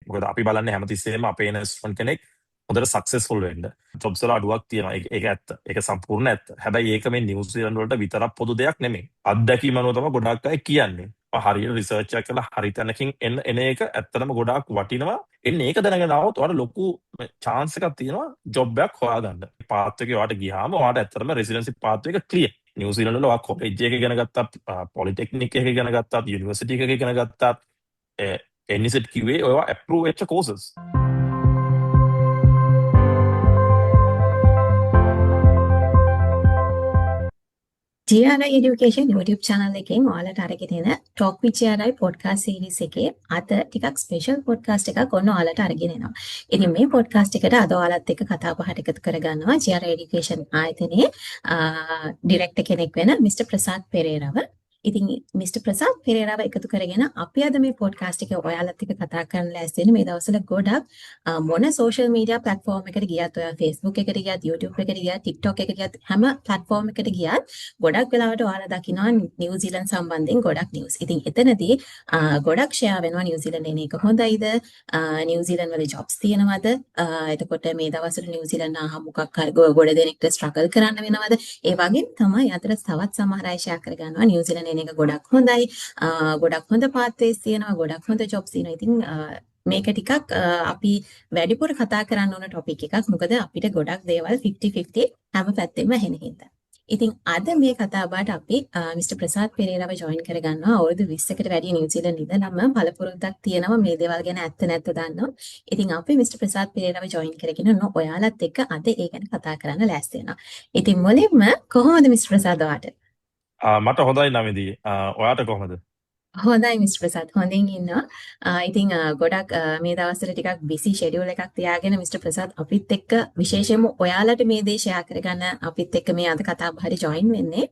මොකද අපි බලන්නේ හැමතිස්සෙම අපේ ඉන්වෙස්ට්මන්ට් කෙනෙක් හොඳට සක්සස්ෆුල් වෙන්න. ජොබ්ස් වල අඩුවක් තියෙනවා. ඒක ඇත්ත. ඒක සම්පූර්ණ ඇත්ත. හැබැයි ඒක මේ නිව්සීලන්ත වලට විතරක් පොදු දෙයක් නෙමෙයි. අත්දැකීම අනුව තමයි ගොඩක් අය කියන්නේ. හරියට රිසර්ච් එකක් කරලා හරි තැනකින් එන එක ඇත්තටම ගොඩාක් වටිනවා. එන්නේ ඒක දැනගෙන આવොත් ඔයාලට ලොකු chance එකක් තියෙනවා ජොබ් එකක් හොයාගන්න. පාත් එකේ ඔයාලට ගියාම ඔයාලට ඇත්තටම රෙසිඩෙන්සි පාත් එක ක්ලියර්. නිව්සීලන්ත වල ඔයා කොලෙජ් එක ඉගෙන ගත්තත්, පොලිටෙක්නික් එක ඉගෙන ගත්තත්, යුනිවර්සිටි එක ඉගෙන ගත්තත්, NECT QA ඔයා අප්‍රූව් වෙච්ච courses. GRI Education YouTube channel එකෙන් ඔයාලට අරගෙන එන Talk with GRI podcast series එකේ අද ටිකක් special podcast එකක් ඔන්න ඔයාලට අරගෙන එනවා. ඉතින් මේ podcast එකට අද ඔයාලත් එක්ක කතා බහට එකතු කරගන්නවා GRI Education ආයතනයේ director කෙනෙක් වෙන Mr. ප්‍රසාද් පෙරේරාව. ඉතින් Mr. ප්‍රසාද් පෙරේරාව එකතු කරගෙන අපි අද මේ podcast එකේ ඔයාලත් එක්ක කතා කරන්න ලෑස්ති වෙන මේ දවස්වල ගොඩක් මොන social media platform එකකට ගියත් ඔයා Facebook එකට ගියත් YouTube එකට ගියත් TikTok එකට ගියත් හැම platform එකකට ගියත් ගොඩක් වෙලාවට ඔයාලා දකිනවා නිව්සීලන්ත සම්බන්ධයෙන් ගොඩක් news. ඉතින් එතනදී ගොඩක් share වෙනවා නිව්සීලන්ත එන එක හොඳයිද? නිව්සීලන්ත වල jobs තියෙනවද? එතකොට මේ දවස්වල නිව්සීලන්ත මොකක් හරි ගොඩ දෙනෙක්ට struggle කරන්න වෙනවද? ඒ වගේම තමයි අතර තවත් සමහර අය share කරගන්නවා නිව්සීලන්ත එන එක ගොඩක් හොඳයි. ගොඩක් හොඳ pathways තියෙනවා, ගොඩක් හොඳ jobs තියෙනවා. ඉතින් මේක ටිකක් අපි වැඩිපුර කතා කරන්න ඕන topic එකක්. මොකද අපිට ගොඩක් දේවල් 50-50 හැම පැත්තෙම ඇහෙන හින්දා. ඉතින් අද මේ කතා බහට අපි Mr. ප්‍රසාද් පෙරේරාව join කරගන්නවා. අවුරුදු 20කට වැඩි නිව්සීලන්ත ඉඳන්ම පළපුරුද්දක් තියෙනවා මේ දේවල් ගැන ඇත්ත නැත්ත දන්නවා. ඉතින් අපි Mr. ප්‍රසාද් පෙරේරාව join කරගෙන ඔයාලත් එක්ක අද ඒ ගැන කතා කරන්න ලෑස්ති වෙනවා. ඉතින් මුලින්ම කොහොමද Mr. ප්‍රසාද් ඔයාට? මට හොඳයි නමිදී. ඔයාට කොහොමද? හොඳයි Mr. ප්‍රසාද් හොඳින් ඉන්නවා. ඉතින් ගොඩක් මේ දවස්වල ටිකක් busy schedule එකක් තියාගෙන Mr. ප්‍රසාද් අපිත් එක්ක විශේෂයෙන්ම ඔයාලට මේ දේ share කරගන්න අපිත් එක්ක මේ අද කතා බහට join වෙන්නේ.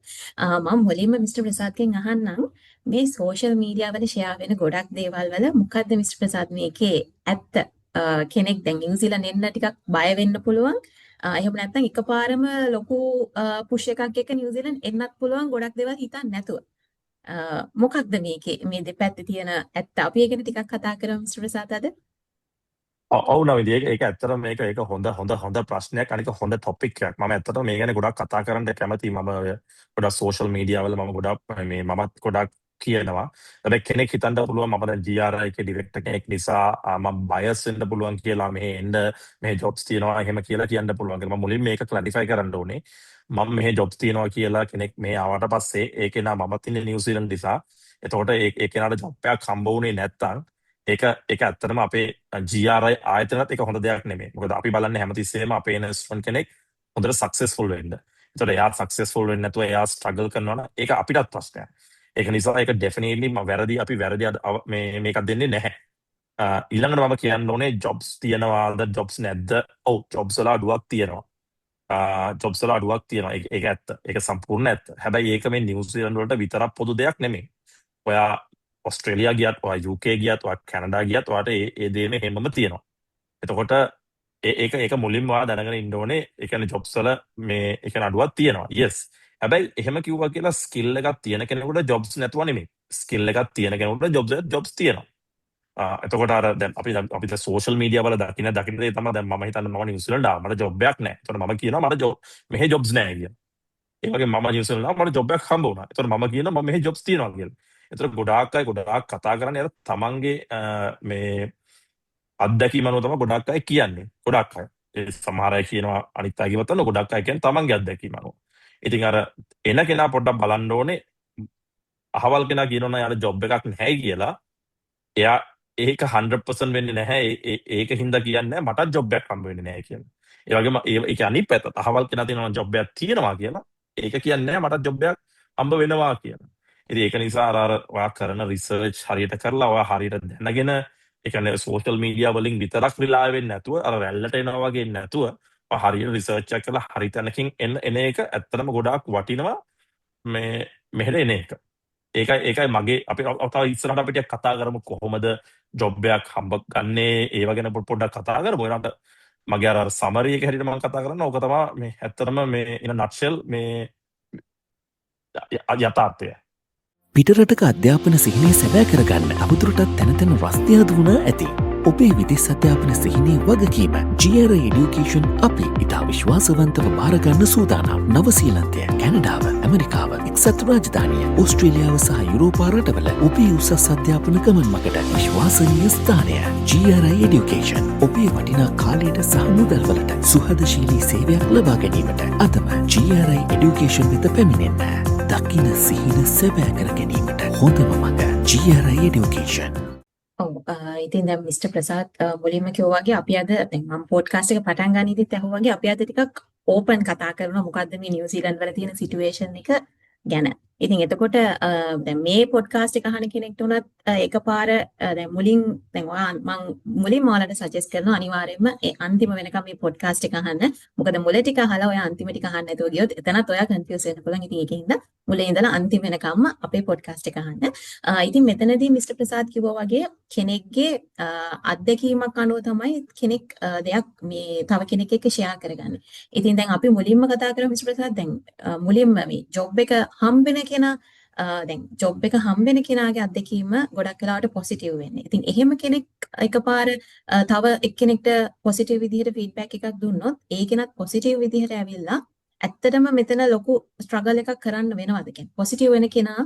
මම මුලින්ම Mr. ප්‍රසාද්ගෙන් අහන්නම් මේ social media වල share වෙන ගොඩක් දේවල් වල මොකද්ද Mr. ප්‍රසාද් මේකේ ඇත්ත? කෙනෙක් දැන් නිව්සීලන්ත එන්න ටිකක් බය වෙන්න පුළුවන්. එහෙම නැත්නම් එකපාරම ලොකු පුෂ් එකක් එක්ක නිව්සීලන්ත එන්නත් පුළුවන් ගොඩක් දේවල් හිතන්න නැතුව. මොකක්ද මේකේ මේ දෙපැත්තේ තියෙන ඇත්ත? අපි ඒක ගැන ටිකක් කතා කරමු මිස්ටර් ප්‍රසාද් අද. ඔව් නවිදී ඒක ඇත්තටම මේක හොඳ ප්‍රශ්නයක්. අනික හොඳ ටොපික් එකක්. මම ඇත්තටම මේ ගැන ගොඩක් කතා කරන්න කැමතියි. මම ගොඩක් සෝෂල් මීඩියා වල මම ගොඩක් මමත් ගොඩක් කියනවා. හැබැයි කෙනෙක් හිතන්න පුළුවන් මම දැන් GRI එකේ ඩිරෙක්ටර් කෙනෙක් නිසා මම බයස් වෙන්න පුළුවන් කියලා මෙහෙ එන්න මේ ජොබ්ස් තියෙනවා එහෙම කියලා කියන්න පුළුවන්. මම මුලින්ම මේක ක්ලැරිෆයි කරන්න ඕනේ. මම මෙහෙ ජොබ්ස් තියෙනවා කියලා කෙනෙක් මේ ආවට පස්සේ ඒ කෙනා මමත් ඉන්නේ නිව්සීලන්ත නිසා. එතකොට ඒ කෙනාට ජොබ් එකක් හම්බ වුණේ නැත්තම් ඒක ඇත්තටම අපේ GRI ආයතනත් ඒක හොඳ දෙයක් නෙමෙයි. මොකද අපි බලන්නේ හැමතිස්සෙම අපේ ඉන්වෙස්ට්මන්ට් කෙනෙක් හොඳට සක්සස්ෆුල් වෙන්න. එතකොට එයා සක්සස්ෆුල් වෙන්නේ නැතුව එයා ස්ට්‍රගල් කරනවා නම් ඒක අපිටත් ප්‍රශ්නයක්. ඒක නිසා ඒක ඩෙෆිනිට්ලි අපි වැරදි මේකක් දෙන්නේ නැහැ. ඊළඟට මම කියන්න ඕනේ ජොබ්ස් තියනවාද ජොබ්ස් නැද්ද? ඔව් ජොබ්ස් වල අඩුවක් තියෙනවා. ජොබ්ස් වල අඩුවක් තියෙනවා. ඒක ඇත්ත. ඒක සම්පූර්ණ ඇත්ත. හැබැයි ඒක මේ නිව්සීලන්ත වලට විතරක් පොදු දෙයක් නෙමෙයි. ඔයා ඔස්ට්‍රේලියා ගියත්, ඔයා UK ගියත්, ඔයා කැනඩා ගියත් ඔයාට ඒ දේම හැමම තියෙනවා. එතකොට ඒක මුලින්ම ඔයා දැනගෙන ඉන්න ඕනේ. ඒ කියන්නේ ජොබ්ස් වල ඒ කියන්නේ අඩුවක් තියෙනවා. yes. හැබැයි එහෙම කිව්වා කියලා ස්කිල් එකක් තියෙන කෙනෙකුට ජොබ්ස් නැතුව නෙමෙයි. ස්කිල් එකක් තියෙන කෙනෙකුට ජොබ්ස් තියෙනවා. එතකොට අර දැන් අපි සෝෂල් මීඩියා වල දකින දේ තමයි දැන් මම හිතන්නේ මම නිව්සීලන්ත ආවා මට ජොබ් එකක් නැහැ. එතකොට මම කියනවා මට මෙහෙ ජොබ්ස් නැහැ කියලා. ඒ වගේ මම නිව්සීලන්ත ආවා මට ජොබ් එකක් හම්බ වුණා. එතකොට මම කියනවා මම මෙහෙ ජොබ්ස් තියෙනවා කියලා. එතකොට ගොඩාක් අය ගොඩාක් කතා කරන්නේ අර තමන්ගේ මේ අත්දැකීම අනුව තමයි ගොඩාක් අය කියන්නේ. ගොඩාක් අය. ඒ සමහර අය කියනවා අනිත් අයගේ මතන ගොඩාක් අය කියන්නේ තමන්ගේ අත්දැකීම අනුව. ඉතින් අර එන කෙනා පොඩ්ඩක් බලන්න ඕනේ අහවල් කෙනා කියනවා යාට ජොබ් එකක් නැහැ කියලා. එයා ඒක 100% වෙන්නේ නැහැ. ඒක හින්දා කියන්නේ මටත් ජොබ් එකක් හම්බ වෙන්නේ නැහැ කියලා. ඒ වගේම ඒක අනිත් පැත්ත අහවල් කෙනා තියෙනවා ජොබ් එකක් තියෙනවා කියලා. ඒක කියන්නේ නැහැ මටත් ජොබ් එකක් හම්බ වෙනවා කියලා. ඉතින් ඒක නිසා අර ඔයා කරන රිසර්ච් හරියට කරලා ඔයා හරියට දැනගෙන ඒ කියන්නේ සෝෂල් මීඩියා වලින් විතරක් රිලාය වෙන්නේ නැතුව අර රැල්ලට එනවා වගේ නැතුව හරියට රිසර්ච් එකක් කරලා හරි තැනකින් එන එක ඇත්තටම ගොඩාක් වටිනවා මෙහෙට එන එක. ඒකයි මගේ අපි තව ඉස්සරහට අපි ටිකක් කතා කරමු කොහොමද ජොබ් එකක් හම්බ ගන්නේ ඒව ගැන පොඩ්ඩක් කතා කරමු. ඒකට මගේ අර සමරි එක හැටියට මම කතා කරන්නේ ඕක තමයි මේ ඇත්තටම මේ ඉන නට්ෂෙල් මේ යථාර්ථය. පිටරටක අධ්‍යාපන සිහිනය සැබෑ කරගන්න අපතුරටත් තැනතැන රස්තියාද වුණා ඇති. ඔබේ විදෙස් අධ්‍යාපන සිහිනේ වගකීම. GRI Education අපි ඉතා විශ්වාසවන්තව භාරගන්න සූදානම්. නවසීලන්තය, කැනඩාව, ඇමරිකාව, එක්සත් රාජධානිය, ඕස්ට්‍රේලියාව සහ යුරෝපා රටවල ඔබේ උසස් අධ්‍යාපන ගමන් මගට විශ්වාසනීය ස්ථානය. GRI Education ඔබේ වටිනා කාලයට සහ මුදල්වලට සුහදශීලී සේවයක් ලබා ගැනීමට අදම GRI Education වෙත පැමිණෙන්න. දකින සිහින සැබෑ කර ගැනීමට හොඳම මඟ GRI Education. ඔව් ඉතින් දැන් මිස්ටර් ප්‍රසාද් මුලින්ම කිව්වා වගේ අපි අද දැන් මම පොඩ්කාස්ට් එක පටන් ගනිද්දිත් ඇහුවා වගේ අපි අද ටිකක් ඕපන් කතා කරනවා මොකද්ද මේ නිව්සීලන්ත වල තියෙන සිටුේෂන් එක ගැන. ඉතින් එතකොට දැන් මේ පොඩ්කාස්ට් එක අහන කෙනෙක්ට උනත් එකපාර දැන් මුලින් දැන් මම මුලින්ම ඔයාලට සජෙස්ට් කරනවා අනිවාර්යයෙන්ම ඒ අන්තිම වෙනකම් මේ පොඩ්කාස්ට් එක අහන්න. මොකද මුල ටික අහලා ඔයා අන්තිම ටික අහන්න නැතුව ගියොත් එතනත් ඔයා කන්ෆියුස් වෙන්න පුළුවන්. ඉතින් ඒකින්ද මුලින් ඉඳලා අන්තිම වෙනකම්ම අපේ පොඩ්කාස්ට් එක අහන්න. ඉතින් මෙතනදී මිස්ටර් ප්‍රසාද් කිව්වා වගේ කෙනෙක්ගේ අත්දැකීමක් අනුව තමයි කෙනෙක් දෙයක් මේ තව කෙනෙක් එක්ක ෂෙයා කරගන්නේ. ඉතින් දැන් අපි මුලින්ම කතා කරමු මිස්ටර් ප්‍රසාද් දැන් මුලින්ම මේ ජොබ් එක හම්බෙන කෙනා දැන් ජොබ් එක හම්බෙන කෙනාගේ අත්දැකීම ගොඩක් වෙලාවට පොසිටිව් වෙන්නේ. ඉතින් එහෙම කෙනෙක් එකපාර තව එක්කෙනෙක්ට පොසිටිව් විදිහට ෆීඩ්බැක් එකක් දුන්නොත් ඒ කෙනත් පොසිටිව් විදිහට ඇවිල්ලා ඇත්තටම මෙතන ලොකු ස්ට්‍රගල් එකක් කරන්න වෙනවද කියන්නේ පොසිටිව් වෙන කෙනා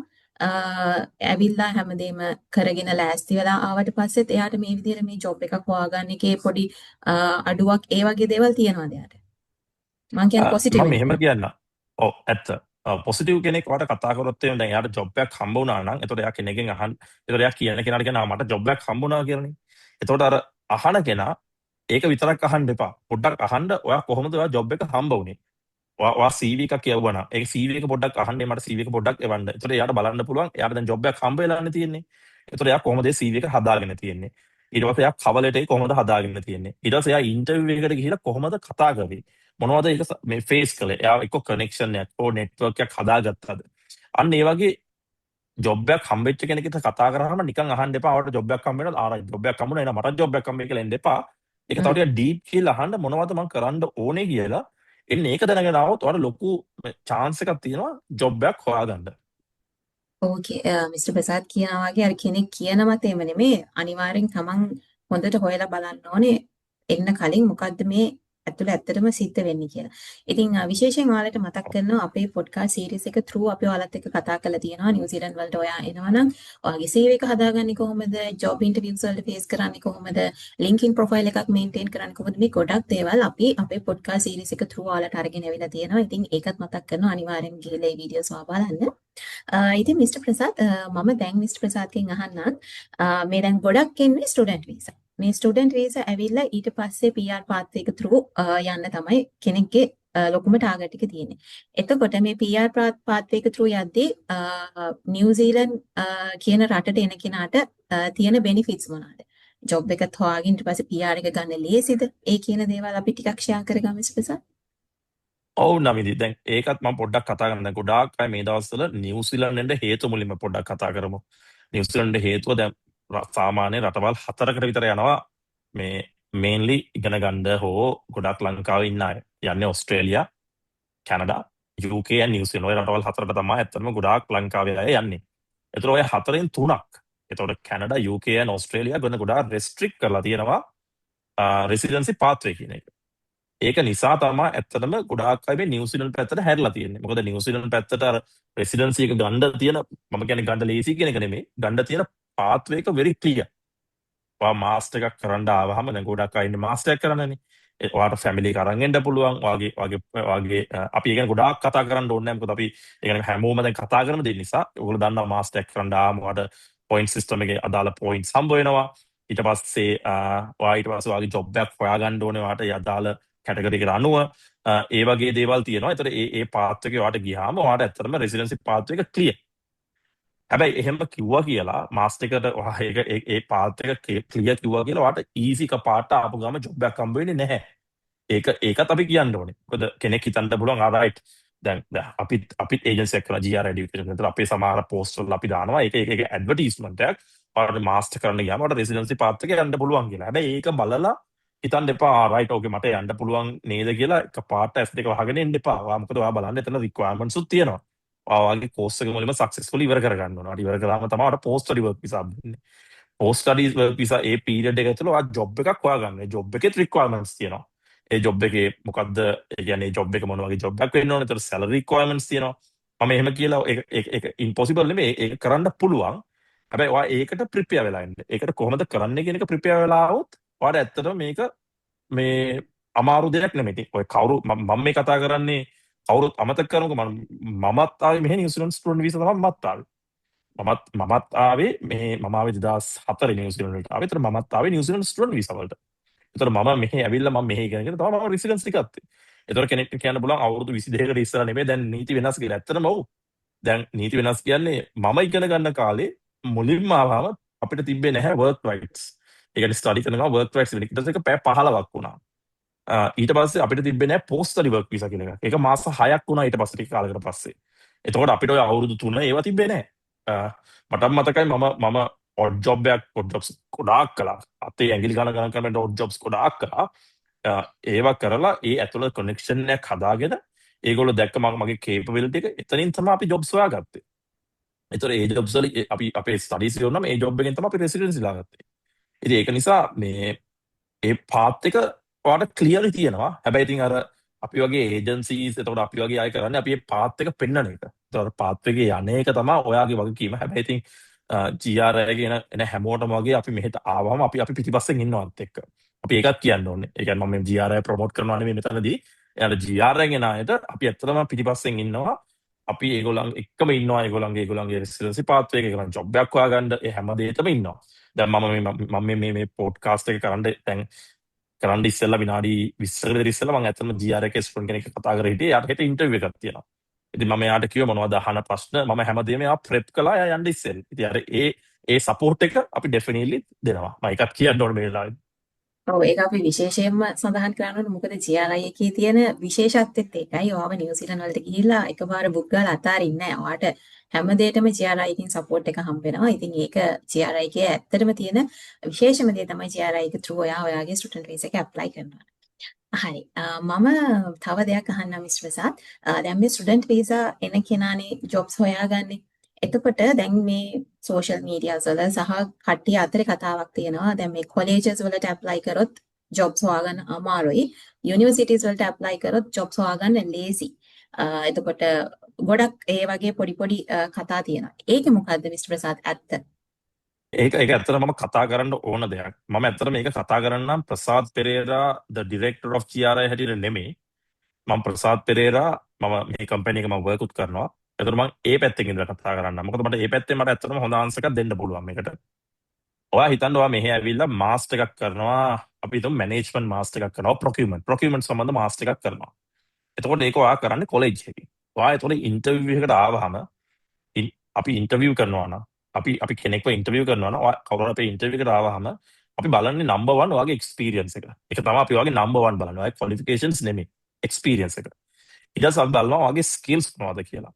ඇවිල්ලා හැමදේම කරගෙන ලෑස්ති වෙලා ආවට පස්සෙත් එයාට මේ විදිහට මේ ජොබ් එකක් හොයාගන්න එකේ පොඩි අඩුවක් ඒ වගේ දේවල් තියෙනවද එයාට? මම කියන්නේ පොසිටිව් මම මෙහෙම කියන්න. ඔව් ඇත්ත. පොසිටිව් කෙනෙක් වට කතා කරොත් එහෙම දැන් එයාට ජොබ් එකක් හම්බ වුණා නම් එතකොට එයා කෙනෙක්ගෙන් අහන්න. එතකොට එයා කියන කෙනාට කියනවා මට ජොබ් එකක් හම්බ වුණා කියලානේ. එතකොට අර අහන කෙනා ඒක විතරක් අහන්න එපා. පොඩ්ඩක් අහන්න ඔයා කොහොමද ඔයා ජොබ් එක හම්බ වුනේ? ඔයා CV එකක් කියවුවා නම් ඒක CV එක පොඩ්ඩක් අහන්න මට CV එක පොඩ්ඩක් එවන්න. එතකොට එයාට බලන්න පුළුවන් එයාට දැන් ජොබ් එකක් හම්බ වෙලානේ තියෙන්නේ. එතකොට එයා කොහොමද ඒ CV එක හදාගෙන තියෙන්නේ? ඊට පස්සේ එයා කවර් ලෙටර් එක කොහොමද හදාගෙන තියෙන්නේ? ඊට පස්සේ එයා ඉන්ටර්විව් එකකට ගිහිල්ලා කොහොමද කතා කරේ? මොනවද ඒක මේ ෆේස් කළේ? එයා එක්ක කනෙක්ෂන් එකක් හෝ නෙට්වර්ක් එකක් හදාගත්තද? අන්න ඒ වගේ ජොබ් එකක් හම්බෙච්ච කෙනෙක්ට කතා කරාම නිකන් අහන්න එපා. ආවට ජොබ් එකක් හම්බ වෙනවා. ආරයි ජොබ් එකක් හම්බුණා. එහෙනම් මට ජොබ් එකක් හම්බෙයි කියලා එන්න එපා. ඒක තව ටිකක් ඩීප් කියලා අහන්න මොනවද මම කරන්න ඕනේ කියලා. එන්න ඒක දැනගෙන આવොත් ඔයාලට ලොකු chance එකක් තියෙනවා ජොබ් එකක් හොයාගන්න. ඕකේ මිස්ටර් ප්‍රසාද් කියනවා වගේ අර කෙනෙක් කියන මතේම නෙමෙයි අනිවාර්යෙන් තමන් හොඳට හොයලා බලන්න ඕනේ එන්න කලින් මොකද්ද මේ ඇතුළේ ඇත්තටම සිද්ධ වෙන්නේ කියලා. ඉතින් විශේෂයෙන් ඔයාලට මතක් කරනවා අපේ පොඩ්කාස්ට් සීරීස් එක through අපි ඔයාලත් එක්ක කතා කරලා තියෙනවා නිව්සීලන්ත වලට ඔයා එනවනම් ඔයාගේ CV එක හදාගන්නේ කොහොමද? ජොබ් ඉන්ටර්විව්ස් වලට ෆේස් කරන්නේ කොහොමද? LinkedIn ප්‍රොෆයිල් එකක් මේන්ටේන් කරන්නේ කොහොමද? මේ ගොඩක් දේවල් අපි අපේ පොඩ්කාස්ට් සීරීස් එක through ඔයාලට අරගෙන ඇවිල්ලා තියෙනවා. ඉතින් ඒකත් මතක් කරනවා අනිවාර්යෙන් ගිහලා ඒ වීඩියෝස් ඔයා බලන්න. ඉතින් මිස්ටර් ප්‍රසාද් මම දැන් මිස්ටර් ප්‍රසාද්ගෙන් අහන්නම් මේ දැන් ගොඩක් එන්නේ ස්ටුඩන්ට් වීසා. මේ ස්ටුඩන්ට් වීසා ඇවිල්ලා ඊට පස්සේ PR පාත් එක through යන්න තමයි කෙනෙක්ගේ ලොකුම ටාගට් එක තියෙන්නේ. එතකොට මේ PR පාත් එක through යද්දී නිව්සීලන්ත කියන රටට එන කෙනාට තියෙන බෙනිෆිට්ස් මොනවාද? ජොබ් එකත් හොයාගෙන ඊට පස්සේ PR එක ගන්න ලේසිද? ඒ කියන දේවල් අපි ටිකක් ෂෙයා කරගමු මිස්ටර් ප්‍රසාද්. ඔව් නමිදි දැන් ඒකත් මම පොඩ්ඩක් කතා කරන්න. දැන් ගොඩාක් අය මේ දවස්වල නිව්සීලන්තෙන්ද හේතු මුලින්ම පොඩ්ඩක් කතා කරමු. නිව්සීලන්තේ හේතුව දැන් සාමාන්‍ය රටවල් 4කට විතර යනවා මේ මේන්ලි ඉගෙන ගන්න හෝ ගොඩක් ලංකාවේ ඉන්න අය. යන්නේ ඕස්ට්‍රේලියා, කැනඩා, UK and නිව්සීලන්ත. ඔය රටවල් 4ට තමයි ඇත්තටම ගොඩාක් ලංකාවේ අය යන්නේ. ඒතර ඔය 4න් 3ක්. ඒතකොට කැනඩා, UK and ඕස්ට්‍රේලියා ගොඩ ගොඩාක් රෙස්ට්‍රික්ට් කරලා තියෙනවා රෙසිඩෙන්සි පාත්වේ කියන එක. ඒක නිසා තමයි ඇත්තටම ගොඩාක් අය මේ නිව්සීලන්ත පැත්තට හැරිලා තියෙන්නේ. මොකද නිව්සීලන්ත පැත්තට අර රෙසිඩෙන්සි එක ගන්න තියෙන මම කියන්නේ ගන්න ලේසි කියන එක නෙමෙයි. ගන්න තියෙන පාත්වේ එක වෙරි ක්ලියර්. ඔයා මාස්ටර් එකක් කරන්න ආවහම දැන් ගොඩක් අය ඉන්නේ මාස්ටර් එකක් කරන්නනේ. ඔයාට ෆැමිලි එක අරන් එන්න පුළුවන්. ඔයාගේ අපි ඒ ගැන ගොඩාක් කතා කරන්න ඕනේ නැහැ. මොකද අපි ඒ ගැන හැමෝම දැන් කතා කරන දේ නිසා ඔයගොල්ලෝ දන්නවා මාස්ටර් එකක් කරන්න ආවම ඔයාට පොයින්ට් සිස්ටම් එකේ අදාළ පොයින්ට්ස් හම්බ වෙනවා. ඊට පස්සේ ඔයාගේ ජොබ් එකක් හොයාගන්න ඕනේ ඔයාට ඒ අදාළ කැටගරි එකට අනුව ඒ වගේ දේවල් තියෙනවා. ඒතර ඒ පාත් එකේ ඔයාට ගියාම ඔයාට ඇත්තටම රෙසිඩෙන්සි පාත් එක ක්ලියර්. හැබැයි එහෙම කිව්වා කියලා මාස්ටර් එකට ඔයා ඒ පාත් එක ක්ලියර් කිව්වා කියලා ඔයාට ඊසි කපාට ආපු ගම ජොබ් එකක් හම්බ වෙන්නේ නැහැ. ඒකත් අපි කියන්න ඕනේ. මොකද කෙනෙක් හිතන්න පුළුවන් ආරයිට් දැන් අපිත් ඒජන්සි එකක් කරලා GR එඩියුකේෂන් විතර අපේ සමහර පෝස්ට් වල අපි දානවා ඒක ඇඩ්වර්ටයිස්මන්ට් එකක්. ඔයාලට මාස්ටර් කරන්න ගියාම ඔයාලට රෙසිඩෙන්සි පාත් එක යන්න පුළුවන් කියලා. හැබැයි ඒක බලලා හිතන්න එපා රයිට් ඕකේ මට යන්න පුළුවන් නේද කියලා එකපාරට S2 වහගෙන එන්න එපා. ඔයා මොකද ඔයා බලන්න එතන රික්වයර්මන්ට්ස් උත් තියෙනවා. ඔයාගේ කෝස් එක මුලින්ම සක්සස්ෆුලි ඉවර කරගන්න ඕන. ඉවර කළාම තමයි ඔයාට පෝස්ට් වල වර්ක් විසා දෙන්නේ. පෝස්ට් ස්ටඩීස් වර්ක් වීසා ඒ පීරියඩ් එක ඇතුළේ ඔයා ජොබ් එකක් හොයාගන්න. ජොබ් එකේ රික්වයර්මන්ට්ස් තියෙනවා. ඒ ජොබ් එකේ මොකද්ද? ඒ කියන්නේ ජොබ් එක මොන වගේ ජොබ් එකක් වෙන්න ඕනේ? ඒතර සැලරි රික්වයර්මන්ට්ස් තියෙනවා. මම එහෙම කියලා ඒක ඉම්පොසිබල් නෙමෙයි. ඒක කරන්න පුළුවන්. හැබැයි ඔයා ඒකට ප්‍රිපෙයාර් වෙලා ඉන්න. ඒකට කොහොමද කරන්නේ කියන එක ප්‍රිපෙයාර් වෙලා આવොත් ඔයාට ඇත්තටම මේක මේ අමාරු දෙයක් නෙමෙයි. ඉතින් ඔය කවුරු මම මේ කතා කරන්නේ කවුරුත් අමතක කරමුකෝ මමත් ආවේ මෙහෙ නිව්සීලන්ත ස්ටුඩන්ට් වීසා තමයි මමත් ආවේ. මමත් ආවේ මේ මම ආවේ 2004 නිව්සීලන්ත වලට ආවේ. ඒතර මමත් ආවේ නිව්සීලන්ත ස්ටුඩන්ට් වීසා වලට. ඒතර මම මෙහෙ ඇවිල්ලා මම මෙහෙ ඉගෙනගෙන තමයි මම රෙසිඩන්සි ගත්තේ. ඒතර කෙනෙක්ට කියන්න පුළුවන් අවුරුදු 22කට ඉස්සර නෙමෙයි දැන් නීති වෙනස් කියලා. ඇත්තටම ඔව්. දැන් නීති වෙනස් කියන්නේ මම ඉගෙන ගන්න කාලේ මුලින්ම ආවම අපිට තිබ්බේ නැහැ work rights. ඒ කියන්නේ ස්ටඩි කරනවා work rights වෙන එක. ඊට පස්සේ ඒක පැය 15ක් වුණා. ඊට පස්සේ අපිට තිබ්බේ නැහැ post study work visa කියන එක. ඒක මාස 6ක් වුණා ඊට පස්සේ ටික කාලයකට පස්සේ. එතකොට අපිට ඔය අවුරුදු 3 ඒවා තිබ්බේ නැහැ. මට මතකයි මම ඔඩ් ජොබ් ජොබ්ස් ගොඩාක් කළා. අතේ ඇඟිලි ගණන් කරන ඔඩ් ජොබ්ස් ගොඩාක් කළා. ඒවා කරලා ඒ ඇතුළේ කනෙක්ෂන් එකක් හදාගෙන ඒගොල්ලෝ දැක්ක මගේ කේපබිලිටි එක එතනින් තමයි අපි ජොබ්ස් හොයාගත්තේ. ඒතර ඒ ජොබ්ස් වල අපි අපේ ස්ටඩීස් වුණාම ඒ ජොබ් එකෙන් තමයි අපි රෙසිඩෙන්සි ලාගත්තේ. ඉතින් ඒක නිසා මේ ඒ පාත් එක ඔයාලට ක්ලියර්ලි තියෙනවා. හැබැයි ඉතින් අර අපි වගේ ඒජන්සීස් එතකොට අපි වගේ අය කරන්නේ අපි මේ පාත් එක පෙන්වන එක. ඒතකොට පාත් එකේ යන්නේ එක තමයි ඔයාගේ වගකීම. හැබැයි ඉතින් GRI කියන එන හැමෝටම වගේ අපි මෙහෙට ආවම අපි පිටිපස්සෙන් ඉන්නවත් එක්ක. අපි ඒකත් කියන්න ඕනේ. ඒ කියන්නේ මම මේ GRI ප්‍රොමෝට් කරනවා නෙමෙයි මෙතනදී. එයාලා GRI ගෙන අයට අපි ඇත්තටම පිටිපස්සෙන් ඉන්නවා. අපි ඒගොල්ලන් එක්කම ඉන්නවා. ඒගොල්ලන්ගේ රෙසිඩෙන්සි පාත් එකේ ඒගොල්ලන් ජොබ් එකක් හොයාගන්න ඒ හැම දෙයකම ඉන්නවා. දැන් මම මේ පොඩ්කාස්ට් එක කරන්න ඉස්සෙල්ලා විනාඩි 20කට විතර ඉස්සෙල්ලා මම ඇත්තටම GR එකේ ස්ටුඩන්ට් කෙනෙක් කතා කරලා හිටියේ. එයාට හෙට ඉන්ටර්විව් එකක් තියෙනවා. ඉතින් මම එයාට කිව්වා මොනවද අහන ප්‍රශ්න මම හැමදේම එයා ප්‍රෙප් කළා එයා යන්න ඉස්සෙල්ලා. ඉතින් අර ඒ සපෝට් එක අපි ඩෙෆිනිට්ලි දෙනවා. මම ඒකත් කියන්න ඕනේ මේ වෙලාවේ. ඔව් ඒක අපි විශේෂයෙන්ම සඳහන් කරන්න ඕනේ මොකද GRI එකේ තියෙන විශේෂත්වෙත් ඒකයි. ඔයාව නිව්සීලන්ත වලට ගිහිල්ලා එකපාර බුක් ගාලා අතාරින්නේ නැහැ. ඔයාට හැම දෙයකම GRI එකකින් සපෝට් එක හම්බ වෙනවා. ඉතින් ඒක GRI එකේ ඇත්තටම තියෙන විශේෂම දේ තමයි GRI එක through ඔයාගේ ස්ටුඩන්ට් වීසා එක ඇප්ලයි කරනවා. හරි. මම තව දෙයක් අහන්නම් මිස්ටර් ප්‍රසාද්. දැන් මේ ස්ටුඩන්ට් වීසා එන කෙනානේ ජොබ්ස් හොයාගන්නේ. එතකොට දැන් මේ සෝෂල් මීඩියාස් වල සහ කට්ටිය අතරේ කතාවක් තියෙනවා. දැන් මේ කොලේජස් වලට ඇප්ලයි කරොත් ජොබ්ස් හොයාගන්න අමාරුයි. යුනිවර්සිටිස් වලට ඇප්ලයි කරොත් ජොබ්ස් හොයාගන්න ලේසි. එතකොට ගොඩක් ඒ වගේ පොඩි කතා තියෙනවා. ඒක මොකද්ද මිස්ටර් ප්‍රසාද් ඇත්ත? ඒක ඇත්තටම මම කතා කරන්න ඕන දෙයක්. මම ඇත්තටම මේක කතා කරන්නම් Prasad Perera the director of GRI හැටියට නෙමෙයි. මම ප්‍රසාද් පෙරේරා මම මේ කම්පැනි එක මම වර්ක් උත් කරනවා. ඒතර මම ඒ පැත්තෙන් ඉඳලා කතා කරන්නම්. මොකද මට ඒ පැත්තෙන් මට ඇත්තටම හොඳ ආන්සර් එකක් දෙන්න පුළුවන් මේකට. ඔයා හිතන්න ඔයා මෙහෙ ඇවිල්ලා මාස්ටර් එකක් කරනවා. අපි හිතමු මැනේජ්මන්ට් මාස්ටර් එකක් කරනවා. ප්‍රොකියුමන්ට් සම්බන්ධ මාස්ටර් එකක් කරනවා. එතකොට ඒක ඔයා කරන්නේ කොලෙජ් එකේ. ඔයා එතකොට ඉන්ටර්විව් එකකට ආවහම අපි ඉන්ටර්විව් කරනවා නම් අපි කෙනෙක්ව ඉන්ටර්විව් කරනවා නම් කවුරුහරි අපේ ඉන්ටර්විව් එකට ආවහම අපි බලන්නේ නම්බර් 1 ඔයාගේ එක්ස්පීරියන්ස් එක. ඒක තමයි අපි ඔයාගේ නම්බර් 1 බලන්නේ. ඔයාගේ ක්වොලිෆිකේෂන්ස් නෙමෙයි. එක්ස්පීරියන්ස් එක. ඊට පස්සේ අපි බලනවා ඔයාගේ ස්කිල්ස් මොනවද කියලා.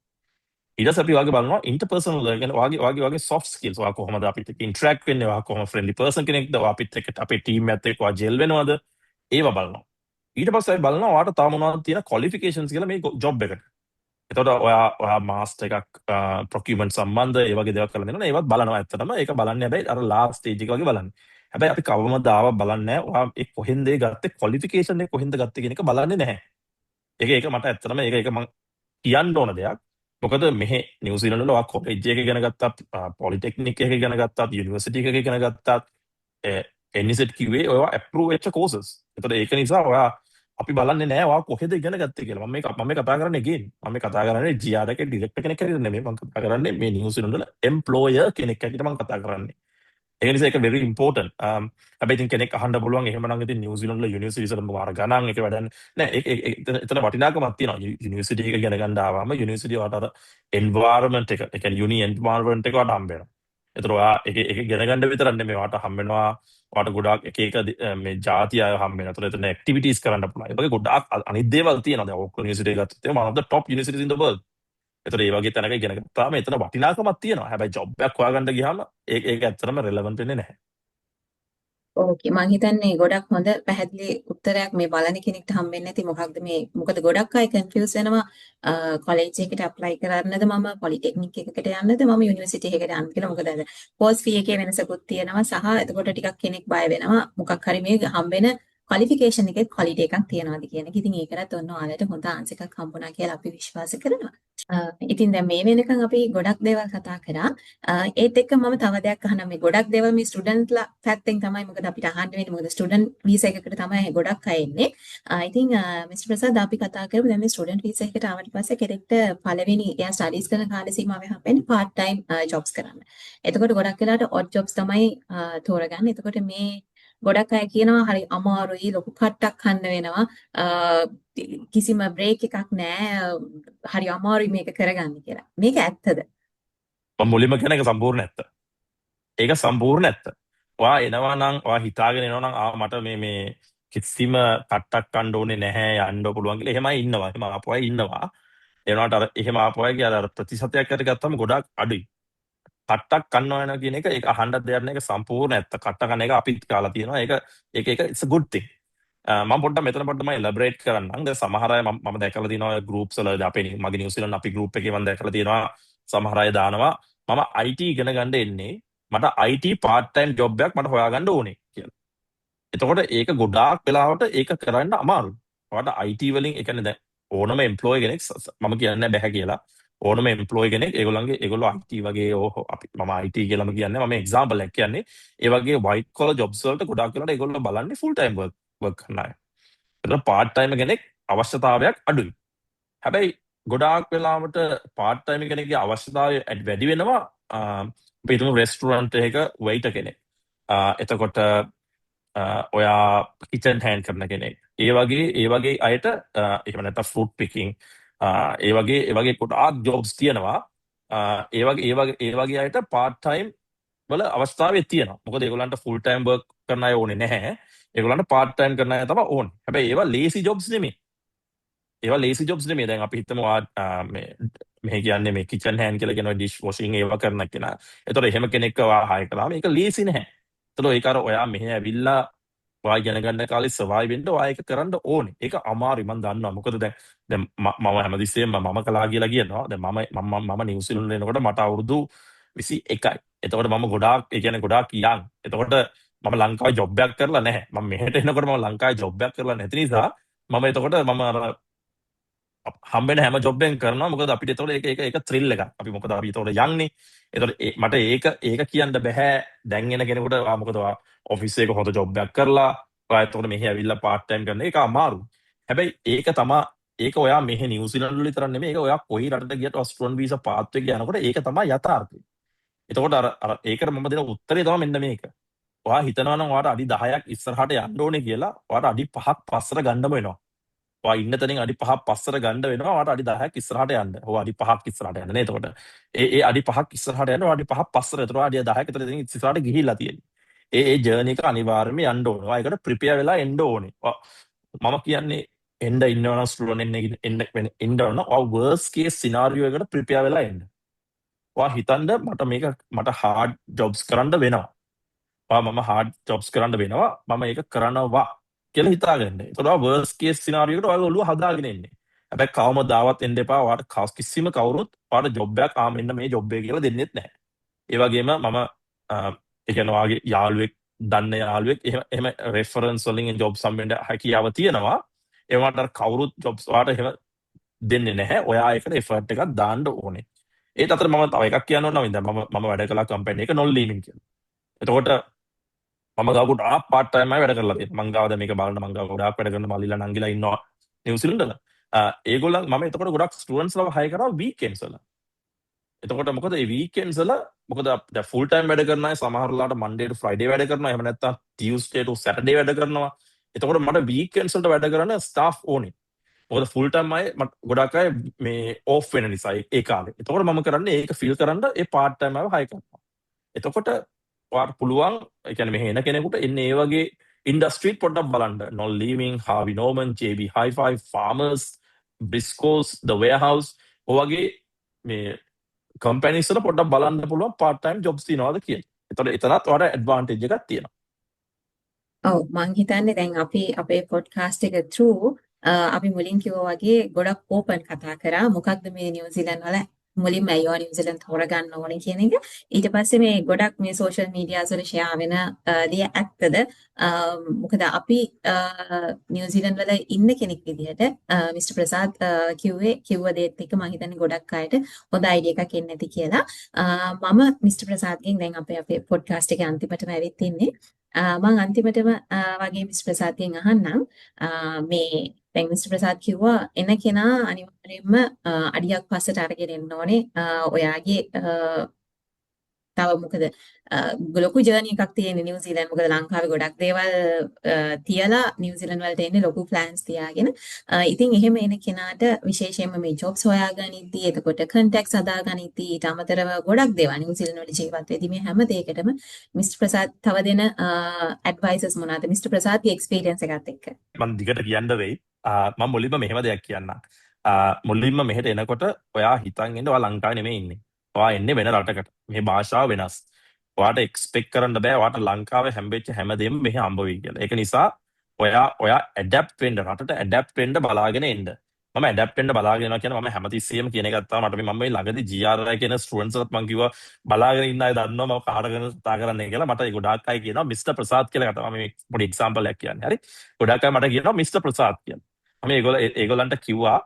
ඊට පස්සේ අපි ඔයාගේ බලනවා ඉන්ටර්පර්සනල් ඔයාගේ සොෆ්ට් ස්කිල්ස්. ඔයා කොහොමද අපිට ඉන්ටරැක්ට් වෙන්නේ? ඔයා කොහොම ෆ්‍රෙන්ඩලි පර්සන් කෙනෙක්ද? ඔයා අපිත් එක්ක අපේ ටීම් එකත් එක්ක ඔයා ජෙල් වෙනවද? ඒව බලනවා. ඊට පස්සේ අපි බලනවා ඔයාට තාම මොනවද තියෙන ක්වොලිෆිකේෂන්ස් කියලා මේ ජොබ් එකට. එතකොට ඔයා මාස්ටර් එකක් ප්‍රොකියුමන්ට් සම්බන්ධ ඒ වගේ දේවල් කරලා දෙනවා. ඒවත් බලනවා ඇත්තටම. ඒක බලන්නේ හැබැයි අර ලාස්ට් ස්ටේජ් එක වගේ බලන්නේ. හැබැයි අපි කවමද ආව බලන්නේ නැහැ. ඔයා ඒ කොහෙන්ද ගත්තේ ක්වොලිෆිකේෂන් එක කොහෙන්ද ගත්තේ කියන එක බලන්නේ නැහැ. ඒක මට ඇත්තටම ඒක මම කියන්න ඕන දෙයක්. මොකද මෙහෙ නිව්සීලන්ත වල ඔයා කොලෙජ් එක ඉගෙන ගත්තත් පොලිටෙක්නික් එක ඉගෙන ගත්තත් යුනිවර්සිටි එක ඉගෙන ගත්තත් NESET QA ඔයා ඇප්‍රූව් වෙච්ච කෝසස්. ඒතකොට ඒක නිසා ඔයා අපි බලන්නේ නැහැ ඔයා කොහෙද ඉගෙන ගත්තේ කියලා. මම මේ කතා කරන්නේ again. මම මේ කතා කරන්නේ GR එකේ ඩිරෙක්ටර් කෙනෙක් හැටියට නෙමෙයි. මම කතා කරන්නේ මේ නිව්සීලන්ත වල එම්ප්ලොයර් කෙනෙක් හැටියට මම කතා කරන්නේ. ඒක නිසා ඒක very important. හැබැයි ඉතින් කෙනෙක් අහන්න පුළුවන් එහෙමනම් ඉතින් නිව්සීලන්ත වල යුනිවර්සිටිස් වල මාර ගණන් එක වැඩන්නේ නෑ. එතන වටිනාකමක් තියෙනවා. යුනිවර්සිටි එක ඉගෙන ගන්න ආවම යුනිවර්සිටි වලට අර environment එක, ඒ කියන්නේ යුනි environment එක වලට හම්බ වෙනවා. ඒතර ඔයා ඒක ඉගෙන ගන්න විතරක් නෙමෙයි ඔයාට හම්බ වෙනවා. ඔයාට ගොඩාක් එක මේ ජාති අය හම්බ වෙනවා. ඒතර එතන ඇක්ටිවිටීස් කරන්න පුළුවන්. ඒ වගේ ගොඩාක් අනිත් දේවල් තියෙනවා. දැන් ඔක්කොම යුනිවර්සිටි එක ගත්තොත් one of the top universities in the world. ඒතර ඒ වගේ තැනක ඉගෙන ගත්තාම එතන වටිනාකමක් තියෙනවා. හැබැයි ජොබ් එකක් හොයාගන්න ගියාම ඒක ඇත්තටම රෙලෙවන්ට් වෙන්නේ නැහැ. ඕකේ මං හිතන්නේ ගොඩක් හොඳ පැහැදිලි උත්තරයක් මේ බලන කෙනෙක්ට හම්බෙන්නේ නැති මොකක්ද මේ මොකද ගොඩක් අය කන්ෆියුස් වෙනවා කොලෙජ් එකට ඇප්ලයි කරන්නද මම පොලිටෙක්නික් එකකට යන්නද මම යුනිවර්සිටි එකකට යන්න කියලා මොකද අද කෝස් ෆී එකේ වෙනසකුත් තියෙනවා සහ එතකොට ටිකක් කෙනෙක් බය වෙනවා මොකක් හරි මේ හම්බෙන ක්වොලිෆිකේෂන් එකේ ක්වොලිටි එකක් තියනවාද කියන එක. ඉතින් ඒකටත් ඔන්න ඔයාලට හොඳ ආන්සර් එකක් හම්බුණා කියලා අපි විශ්වාස කරනවා. ඉතින් දැන් මේ වෙනකන් අපි ගොඩක් දේවල් කතා කරා. ඒත් එක්ක මම තව දෙයක් අහනවා මේ ගොඩක් දේවල් මේ ස්ටුඩන්ට්ලා පැත්තෙන් තමයි මොකද අපිට අහන්න වෙන්නේ මොකද ස්ටුඩන්ට් වීසා එකකට තමයි ගොඩක් අය එන්නේ. ඉතින් මිස්ටර් ප්‍රසාද් අපි කතා කරමු දැන් මේ ස්ටුඩන්ට් වීසා එකට ආවට පස්සේ කෙනෙක්ට පළවෙනි එයා ස්ටඩීස් කරන කාල සීමාවේ හම්බෙන්නේ part time jobs කරන්න. එතකොට ගොඩක් වෙලාවට odd jobs තමයි තෝරගන්නේ. එතකොට මේ ගොඩක් අය කියනවා හරි අමාරුයි ලොකු කට්ටක් කන්න වෙනවා කිසිම බ්‍රේක් එකක් නැහැ හරි අමාරුයි මේක කරගන්න කියලා. මේක ඇත්තද? මම මුලින්ම කියන එක සම්පූර්ණ ඇත්ත. ඒක සම්පූර්ණ ඇත්ත. ඔයා එනවා නම් ඔයා හිතාගෙන එනවා නම් මට මේ කිසිම කට්ටක් කන්න ඕනේ නැහැ යන්න පුළුවන් කියලා එහෙමයි ඉන්නවා. එහෙම ආපු අය ඉන්නවා. ඒ වුණාට අර එහෙම ආපු අයගේ අර ප්‍රතිශතයක් අර ගත්තම ගොඩක් අඩුයි. කට්ටක් කන්නවා වෙනවා කියන එක ඒක අහන්න දෙයක් නෑ. ඒක සම්පූර්ණ ඇත්ත. කට්ට කන එක අපිත් කාලා තියෙනවා. ඒක it's a good thing. මම පොඩ්ඩක් මෙතන පොඩ්ඩක් මම එලබරේට් කරන්නම්. දැන් සමහර අය මම දැකලා තියෙනවා ගෲප්ස් වල අපේ මගේ නිව්සීලන්ත අපි ගෲප් එකේ මම දැකලා තියෙනවා සමහර අය දානවා මම IT ඉගෙන ගන්න එන්නේ මට IT part time job එකක් මට හොයාගන්න ඕනේ කියලා. එතකොට ඒක ගොඩාක් වෙලාවට ඒක කරන්න අමාරුයි. ඔයාලට IT වලින් ඒ කියන්නේ දැන් ඕනම එම්ප්ලොයි කෙනෙක් මම කියන්නේ බැහැ කියලා. ඕනම එම්ප්ලොයි කෙනෙක් ඒගොල්ලෝ IT වගේ අපි මම IT කියලාම කියන්නේ මම එක්සැම්පල් එකක් කියන්නේ. ඒ වගේ white collar jobs වලට ගොඩාක් වෙලාවට ඒගොල්ලෝ බලන්නේ full time work කරන අය. එතකොට part time කෙනෙක් අවශ්‍යතාවයක් අඩුයි. හැබැයි ගොඩාක් වෙලාවට part time කෙනෙක්ගේ අවශ්‍යතාවය වැඩි වෙනවා අපි හිතමු රෙස්ටුරන්ට් එකක waiter කෙනෙක්. එතකොට ඔයා කිචන් හෑන්ඩ් කරන කෙනෙක්. ඒ වගේ අයට එහෙම නැත්නම් ෆෘට් පිකින් ඒ වගේ ගොඩාක් ජොබ්ස් තියෙනවා. ඒ වගේ අයට part time වල අවස්ථාවේ තියෙනවා. මොකද ඒගොල්ලන්ට full time work කරන අය ඕනේ නැහැ. ඒගොල්ලන්ට part time කරන අය තමයි ඕනේ. හැබැයි ඒවා lazy jobs නෙමෙයි. දැන් අපි හිතමු මේ කියන්නේ මේ කිචන් හෑන්ඩ් කියලා කියන ඩිෂ් වොෂින් ඒවා කරන කෙනා. ඒතකොට එහෙම කෙනෙක්ව හායර් කළාම ඒක ලේසි නැහැ. ඒතකොට ඒක අර ඔයා මෙහෙ ඇවිල්ලා ඔයා ඉගෙන ගන්න කාලේ සර්වයිව් වෙන්න ඔයා ඒක කරන්න ඕනේ. ඒක අමාරුයි මම දන්නවා. මොකද දැන් මම හැමතිස්සෙම මම කළා කියලා කියනවා. දැන් මම නිව්සීලන්ත එනකොට මට අවුරුදු 21යි. එතකොට මම ගොඩාක් ඒ කියන්නේ ගොඩාක් young. එතකොට මම ලංකාවේ ජොබ් එකක් කරලා නැහැ. මම මෙහෙට එනකොට මම ලංකාවේ ජොබ් එකක් කරලා නැති නිසා මම අර හම්බෙන හැම ජොබ් එකක් කරනවා. මොකද අපිට එතකොට ඒක thrill එකක්. අපි මොකද අපි එතකොට young නේ. එතකොට මට ඒක කියන්න බෑ දැන් එන කෙනෙකුට මොකද ඔෆිස් එකක හොඳ ජොබ් එකක් කරලා ඔයා එතකොට මෙහෙ ඇවිල්ලා part time කරන එක අමාරුයි. හැබැයි ඒක ඔයා මෙහෙ නිව්සීලන්ත වල විතරක් නෙමෙයි. ඒක ඔයා කොයි රටට ගියත් ස්ටුඩන්ට් වීසා පාත් එක යනකොට ඒක තමයි යථාර්ථය. එතකොට අර ඒකට මම දෙන උත්තරේ තමයි මෙන්න මේක. ඔයා හිතනවා නම් ඔයාට අඩි 10ක් ඉස්සරහට යන්න ඕනේ කියලා ඔයාට අඩි 5ක් පස්සට ගන්නම වෙනවා. ඔයා ඉන්න තැනින් අඩි 5ක් පස්සට ගන්න වෙනවා. ඔයාට අඩි 10ක් ඉස්සරහට යන්න. ඔයා අඩි 5ක් ඉස්සරහට යන්න නේ. එතකොට ඒ අඩි 5ක් ඉස්සරහට යන්න ඔයා අඩි 5ක් පස්සට. එතකොට අඩි 10ක් විතර ඉතින් ඉස්සරහට ගිහිල්ලා තියෙන්නේ. ඒ ජර්නි එක අනිවාර්යයෙන්ම යන්න ඕනේ. ඔයා ඒකට ප්‍රිපෙයාර් වෙලා එන්න ඕනේ. මම කියන්නේ එන්න ඉන්නවනම් ස්ටුඩන්ට් එන්න ඕන. ඔයා වර්ස්ට් කේස් සිනාරියෝ එකට ප්‍රිපෙයාර් වෙලා එන්න. ඔයා හිතන්න මට හાર્ඩ් ජොබ්ස් කරන්න වෙනවා. මම හાર્ඩ් ජොබ්ස් කරන්න වෙනවා. මම ඒක කරනවා කියලා හිතාගන්න. ඒතකොට වර්ස්ට් කේස් සිනාරියෝ එකට ඔයාලා ඔළුව හදාගෙන ඉන්නේ. හැබැයි කවමදාවත් එන්න එපා. ඔයාට කිසිම කවුරුත් ඔයාට ජොබ් එකක් මෙන්න මේ ජොබ් එක කියලා දෙන්නෙත් නැහැ. ඒ වගේම මම ඒ කියන්නේ ඔයාගේ යාළුවෙක් දන්න යාළුවෙක් එහෙම රෙෆරන්ස් වලින් ජොබ් සම්බන්ධ හැකියාව තියෙනවා. ඒ වුණාට අර කවුරුත් ජොබ්ස් ඔයාට එහෙම දෙන්නේ නැහැ. ඔයා ඒකට එෆර්ට් එකක් දාන්න ඕනේ. ඒත් අතර මම තව එකක් කියන්න ඕන නම් දැන් මම වැඩ කළා කම්පැනි එක නොල් ලීවින් කියලා. එතකොට මම ගාව ගොඩාක් part time අය වැඩ කරලා තියෙනවා. මං ගාව දැන් මේක බලන්න මං ගාව ගොඩාක් වැඩ කරන මල්ලිලා නංගිලා ඉන්නවා නිව්සීලන්ත වල. ඒගොල්ලන් මම එතකොට ගොඩක් ස්ටුඩන්ට්ස් ලව හයි කරා වීකෙන්ඩ්ස් වල. එතකොට මොකද මේ වීකෙන්ඩ්ස් වල මොකද දැන් ෆුල් ටයිම් වැඩ කරන අය සමහරලාට මන්ඩේ ටු ෆ්‍රයිඩේ වැඩ කරනවා. එහෙම නැත්නම් ටියුස්ඩේ ටු සැටර්ඩේ වැඩ කරනවා. එතකොට මට වීකෙන්ඩ්ස් වලට වැඩ කරන ස්ටාෆ් ඕනේ. මොකද ෆුල් ටයිම් අය ගොඩක් අය මේ ඕෆ් වෙන නිසා ඒ කාලේ. එතකොට මම කරන්නේ ඒක ෆිල් කරන්න ඒ part time අයව හයි කරනවා. එතකොට ඔයාට පුළුවන් ඒ කියන්නේ මෙහෙ එන කෙනෙකුට එන්නේ ඒ වගේ ඉන්ඩස්ට්‍රීත් පොඩ්ඩක් බලන්න. නොල් ලීවින්, හාවි නෝමන්, JB Hi-Fi, Farmers, Briscoes, The Warehouse ඔයගේ මේ කම්පැනිස් වල පොඩ්ඩක් බලන්න පුළුවන් part time jobs තියනවාද කියලා. එතකොට එතනත් ඔයාට ඇඩ්වාන්ටේජ් එකක් තියෙනවා. ඔව් මං හිතන්නේ දැන් අපි අපේ පොඩ්කාස්ට් එක through අපි මුලින් කිව්වා වගේ ගොඩක් ඕපන් කතා කරා මොකක්ද මේ නිව්සීලන්ත වල මුලින්ම අයියෝ නිව්සීලන්ත හොරගන්න ඕනේ කියන එක. ඊට පස්සේ මේ ගොඩක් මේ සෝෂල් මීඩියාස් වල ෂෙයා වෙන දේ ඇත්තද? මොකද අපි නිව්සීලන්ත වල ඉන්න කෙනෙක් විදිහට මිස්ටර් ප්‍රසාද් කිව්ව දේත් එක්ක මම හිතන්නේ ගොඩක් අයට හොඳ අයිඩියා එකක් එන්න ඇති කියලා. මම මිස්ටර් ප්‍රසාද්ගෙන් දැන් අපේ පොඩ්කාස්ට් එකේ අන්තිමටම ඇවිත් ඉන්නේ. මම අන්තිමටම වගේ මිස්ටර් ප්‍රසාද්ගෙන් අහන්නම් මේ දැන් මිස්ටර් ප්‍රසාද් කිව්වා එන කෙනා අනිවාර්යයෙන්ම අඩියක් පස්සට අරගෙන එන්න ඕනේ ඔයාගේ තව මොකද ලොකු ජර්නි එකක් තියෙන නිව්සීලන්ත මොකද ලංකාවේ ගොඩක් දේවල් තියලා නිව්සීලන්ත වලට එන්නේ ලොකු ප්ලෑන්ස් තියාගෙන ඉතින් එහෙම එන කෙනාට විශේෂයෙන්ම මේ ජොබ්ස් හොයාගනිද්දී එතකොට කන්ටැක්ට්ස් හදාගනිද්දී ඊට අමතරව ගොඩක් දේවල් නිව්සීලන්ත වල ජීවත් වෙද්දී මේ හැම දෙයකටම මිස්ටර් ප්‍රසාද් තව දෙන ඇඩ්වයිසස් මොනවාද මිස්ටර් ප්‍රසාද්ගේ එක්ස්පීරියන්ස් එකත් එක්ක මම දිගට කියන්න වෙයි. මම මුලින්ම මෙහෙම දෙයක් කියන්නම්. මුලින්ම මෙහෙට එනකොට ඔයා හිතන් ඉන්න ඔයා ලංකාවේ නෙමෙයි ඉන්නේ. ඔයා එන්නේ වෙන රටකට. මේ භාෂාව වෙනස්. ඔයාට එක්ස්පෙක්ට් කරන්න බෑ ඔයාට ලංකාවේ හැම්බෙච්ච හැමදේම මෙහෙ හම්බ වෙයි කියලා. ඒක නිසා ඔයා ඇඩැප්ට් වෙන්න රටට ඇඩැප්ට් වෙන්න බලාගෙන එන්න. මම ඇඩැප්ට් වෙන්න බලාගෙන යනවා කියන්නේ මම හැමතිස්සෙම කියන එක ගත්තා මට මම මේ ළඟදී GRI කියන ස්ටුඩන්ට්ස්ලත් මම කිව්වා බලාගෙන ඉන්න අය දන්නවා මම කාට ගැන කතා කරන්නේ කියලා. මට ගොඩාක් අය කියනවා මිස්ටර් ප්‍රසාද් කියලා කතා මම මේ පොඩි එක්සැම්පල් එකක් කියන්නේ. හරි. ගොඩාක් අය මට කියනවා මිස්ටර් ප්‍රසාද් කියලා. මම ඒගොල්ලන්ට කිව්වා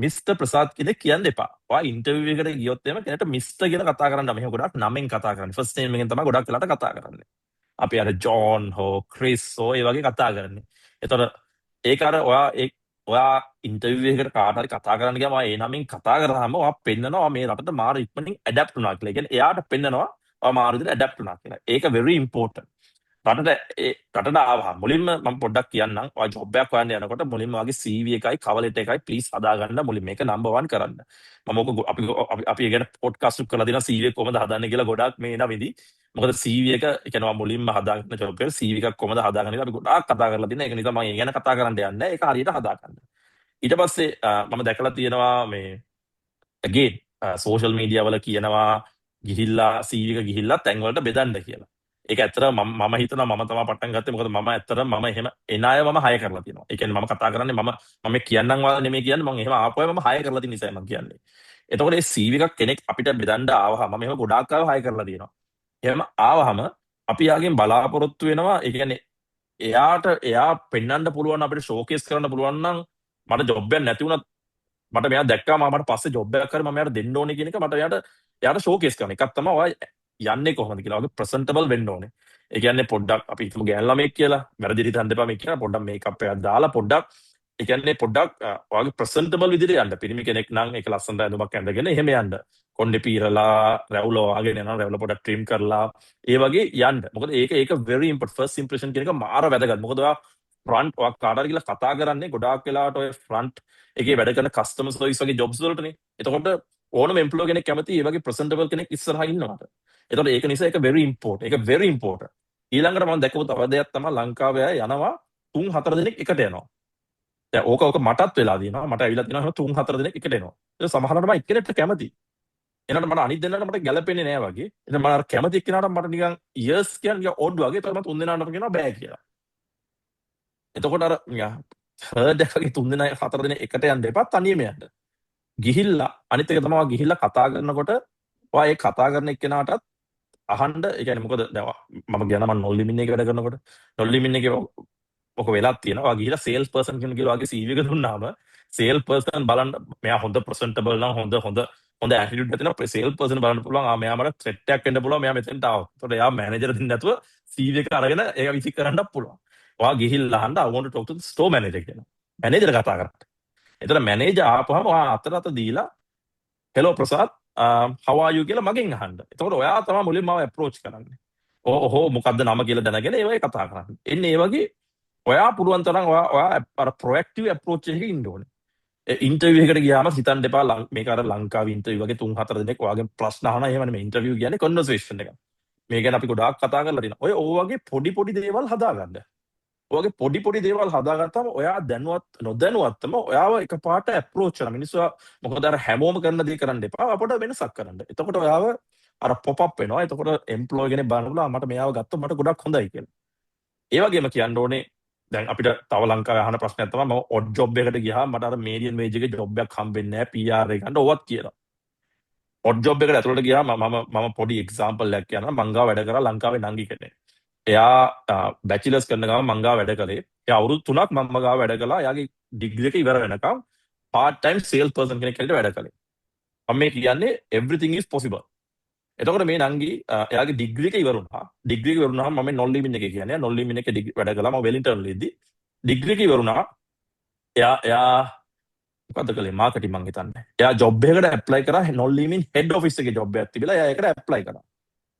මිස්ටර් ප්‍රසාද් කෙනෙක් කියන්න එපා. ඔයා ඉන්ටර්විව් එකට ගියොත් එහෙම කෙනෙක්ට මිස්ටර් කියලා කතා කරන්න මෙහෙම ගොඩක් නමෙන් කතා කරන්නේ. ෆස්ට් නේම් එකෙන් තමයි ගොඩක් වෙලාට කතා කරන්නේ. අපි අර ජෝන් හෝ ක්‍රිස් හෝ ඒ වගේ කතා කරන්නේ. එතකොට ඒක අර ඔයා ඉන්ටර්විව් එකකට කාට හරි කතා කරන්න ගියාම ඔයා ඒ නමින් කතා කරාම ඔයා පෙන්නනවා මේ රටට මාර ඉක්මනින් ඇඩැප්ට් වුණා කියලා. ඒ කියන්නේ එයාට පෙන්නනවා ඔයා මාර විදිහට ඇඩැප්ට් වුණා කියලා. ඒක very important. රටට ආවහම මුලින්ම මම පොඩ්ඩක් කියන්නම්. ඔයා ජොබ් එකක් හොයන්න යනකොට මුලින්ම ඔයාගේ CV එකයි cover letter එකයි please හදාගන්න මුලින්ම මේක number 1 කරන්න. මම ඔක අපි ඉගෙන පොඩ්කාස්ට් එක කරලා දෙනවා CV එක කොහොමද හදන්නේ කියලා ගොඩාක් මේ නවිදි. මොකද CV එක කියනවා මුලින්ම හදාගන්න ජොබ් එක CV එකක් කොහොමද හදාගන්න කියලා අපි ගොඩාක් කතා කරලා තියෙනවා. ඒක නිසා මම ඒ ගැන කතා කරන්න යන්නේ නැහැ. ඒක හරියට හදාගන්න. ඊට පස්සේ මම දැකලා තියෙනවා මේ again social media වල කියනවා ගිහිල්ලා CV එක ගිහිල්ලා තැන් වලට බෙදන්න කියලා. ඒක ඇත්තටම මම හිතනවා මම තමයි පටන් ගත්තේ මොකද මම ඇත්තටම මම එහෙම එන අය මම හය කරලා තියෙනවා. ඒ කියන්නේ මම කතා කරන්නේ මම කියන්නම් වාලා නෙමෙයි කියන්නේ මම එහෙම ආපු අය මම හය කරලා තියෙන නිසා මම කියන්නේ. එතකොට මේ CV එකක් කෙනෙක් අපිට බෙදන්න ආවහම මම එහෙම ගොඩාක් අය හය කරලා තියෙනවා. එහෙම ආවහම අපි යාගෙන් බලාපොරොත්තු වෙනවා ඒ කියන්නේ එයා පෙන්වන්න පුළුවන් අපිට ෂෝකේස් කරන්න පුළුවන් නම් මට ජොබ් එකක් නැති වුණත් මට මෙයා දැක්කම මට පස්සේ ජොබ් එකක් කරේ මම එයාට දෙන්න ඕනේ කියන එක මට එයාට ෂෝකේස් කරන එකක් තමයි ඔයා යන්නේ කොහොමද කියලා වගේ ප්‍රසන්ටබල් වෙන්න ඕනේ. ඒ කියන්නේ පොඩ්ඩක් අපි හිතමු ගෑන් ළමෙක් කියලා වැරදි විදිහට හඳ දෙපා මේ කියන පොඩ්ඩක් මේකප් එකක් දාලා පොඩ්ඩක් ඒ කියන්නේ පොඩ්ඩක් ඔයාගේ ප්‍රසන්ටබල් විදිහට යන්න. පිරිමි කෙනෙක් නම් ඒක ලස්සනට ඇඳුමක් ඇඳගෙන එහෙම යන්න. කොණ්ඩේ පීරලා රැවුල වගේ යනවා රැවුල පොඩ්ඩක් ට්‍රිම් කරලා ඒ වගේ යන්න. මොකද ඒක very important first impression කියන එක මාර වැදගත්. මොකද ඔයා ෆ්‍රන්ට් ඔයා කාටද කියලා කතා කරන්නේ ගොඩාක් වෙලාවට ඔය ෆ්‍රන්ට් එකේ වැඩ කරන කස්ටමර් සර්විස් වගේ ජොබ්ස් වලටනේ. එතකොට ඕනම එම්ප්ලොයි කෙනෙක් කැමති ඒ වගේ ප්‍රසන්ටබල් කෙනෙක් ඉස්සරහා ඉන්නවට. එතකොට ඒක නිසා ඒක very important. ඒක very important. ඊළඟට මම දැකපු තව දෙයක් තමයි ලංකාවේ අය යනවා 3-4 දෙනෙක් එකට යනවා. දැන් ඕක මටත් වෙලා තියෙනවා. මට ඇවිල්ලා තියෙනවා 3-4 දෙනෙක් එකට එනවා. ඒක සමහරවිට මම එක්කෙනෙක්ට කැමති. එනකොට මට අනිත් දෙන්නාට මට ගැලපෙන්නේ නැහැ වගේ. ඉතින් මම අර කැමති එක්කෙනාට මට නිකන් years කියන්නේ නිකන් odd වගේ. ඒතකොට මම 3 දෙනාට කියනවා බෑ කියලා. එතකොට අර හර්ඩ් එකගේ 3 දෙනා 4 දෙනෙක් එකට යන්න එපා තනියම යන්න. ගිහිල්ලා අනිත් එක තමයි ගිහිල්ලා කතා කරනකොට ඔයා ඒ කතා කරන එක්කෙනාටත් අහන්න ඒ කියන්නේ මොකද දැන් මම කියනවා මම නොල්ලිමින් එකේ වැඩ කරනකොට නොල්ලිමින් එකේ ඔක වෙලක් තියෙනවා. ඔයා ගිහිල්ලා සේල්ස් පර්සන් කෙනෙක් කියලා ඔයාගේ CV එක දුන්නාම සේල්ස් පර්සන් බලන්න මෙයා හොඳ ප්‍රසන්ටබල් නම් හොඳ ඇටිටියුඩ් එක තියෙනවා. සේල්ස් පර්සන් බලන්න පුළුවන් මෙයා මට ත්‍රෙට් එකක් එන්න පුළුවන් මෙයා මෙතෙන්ට ආවා. ඒතකොට එයා මැනේජර් දෙන්න නැතුව CV එක අරගෙන ඒක විසික් කරන්නත් පුළුවන්. ඔයා ගිහිල්ලා අහන්න I want to talk to the store manager කියලා. මැනේජර් කතා කරන්න. එතන මැනේජර් ආපුවම ඔයා අත දීලා hello Prasad how are you කියලා මගෙන් අහන්න. එතකොට ඔයා තමයි මුලින්ම මාව approach කරන්නේ. ඔහො මොකද්ද නම කියලා දැනගෙන ඒ වගේ කතා කරන්නේ. එන්නේ ඒ වගේ ඔයා පුළුවන් තරම් ඔයා අර proactive approach එකක ඉන්න ඕනේ. ඉන්ටර්විව් එකකට ගියාම හිතන්න එපා මේක අර ලංකාවේ ඉන්ටර්විව් වගේ 3-4 දෙනෙක් ඔයාගෙන් ප්‍රශ්න අහනවා එහෙම නෙමෙයි. ඉන්ටර්විව් කියන්නේ conversation එකක්. මේ ගැන අපි ගොඩාක් කතා කරලා තියෙනවා. ඔය වගේ පොඩි දේවල් හදාගන්න. ඔයගේ පොඩි දේවල් හදාගත්තාම ඔයා දැනුවත් නොදැනුවත්වම ඔයාව එකපාරට ඇප්‍රෝච් කරන මිනිස්සු මොකද අර හැමෝම කරන දේ කරන්න එපා. අපට වෙනසක් කරන්න. එතකොට ඔයාව අර පොප් අප් වෙනවා. එතකොට එම්ප්ලොයි කෙනෙක් බලනකොට මට මෙයාව ගත්තොත් මට ගොඩක් හොඳයි කියලා. ඒ වගේම කියන්න ඕනේ දැන් අපිට තව ලංකාවේ අහන ප්‍රශ්නයක් තමයි මම ඔඩ් ජොබ් එකකට ගියාම මට අර මේඩියන් වේජ් එකේ ජොබ් එකක් හම්බෙන්නේ නැහැ PR එක ගන්න ඕවත් කියලා. ඔඩ් ජොබ් එකට ඇතුළට ගියාම මම පොඩි එක්සාම්පල් එකක් කියනවා. මං ගාව වැඩ කරා ලංකාවේ නංගි කෙනෙක්. එයා බැචලර්ස් කරන ගමන් මං ගාව වැඩ කළේ. එයා අවුරුදු 3ක් මම ගාව වැඩ කළා. එයාගේ ඩිග්‍රී එක ඉවර වෙනකම් part time sales person කෙනෙක් හැටියට වැඩ කළේ. මම මේ කියන්නේ everything is possible. එතකොට මේ නංගි එයාගේ ඩිග්‍රී එක ඉවර වුණා. ඩිග්‍රී එක ඉවර වුණාම මම නොල් ලිමින් එකේ කියන්නේ නොල් ලිමින් එකේ වැඩ කළා. මම වෙලින්ටන් වලදී ඩිග්‍රී එක ඉවර වුණා. එයා මොකද්ද කළේ මාකටිං මං හිතන්නේ. එයා ජොබ් එකකට ඇප්ලයි කරා නොල් ලිමින් හෙඩ් ඔෆිස් එකේ ජොබ් එකක් තිබිලා එයා ඒකට ඇප්ලයි කරා.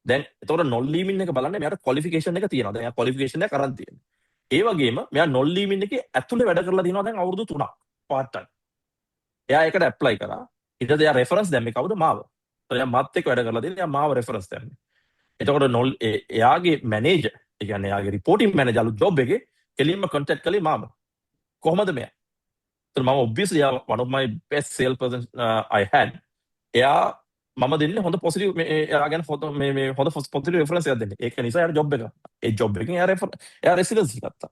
දැන් එතකොට නොල් ලිමින් එක බලන්න මෙයාට ක්වොලිෆිකේෂන් එක තියෙනවා. දැන් එයා ක්වොලිෆිකේෂන් එක අරන් තියෙනවා. ඒ වගේම මෙයා නොල් ලිමින් එකේ ඇතුලේ වැඩ කරලා දිනවා දැන් අවුරුදු 3ක් part time. එයා ඒකට ඇප්ලයි කරා. ඊට පස්සේ එයා රෙෆරන්ස් දැම්මේ කවුද මාව. එයා මාත් එක්ක වැඩ කරලා දෙන්නේ එයා මාව රෙෆරන්ස් දැම්මේ. එතකොට එයාගේ මැනේජර් ඒ කියන්නේ එයාගේ රිපෝටින් මැනේජර් අලුත් ජොබ් එකේ කෙලින්ම කන්ටැක්ට් කළේ මාව. කොහොමද මෙයා? එතකොට මම obviously one of my best sales person I had. එයා මම දෙන්නේ හොඳ පොසිටිව් එයා ගැන හොඳ පොසිටිව් රෙෆරන්ස් එකක් දෙන්නේ. ඒක නිසා එයාට ජොබ් එක. ඒ ජොබ් එකෙන් එයා රෙසිඩන්සි ගත්තා.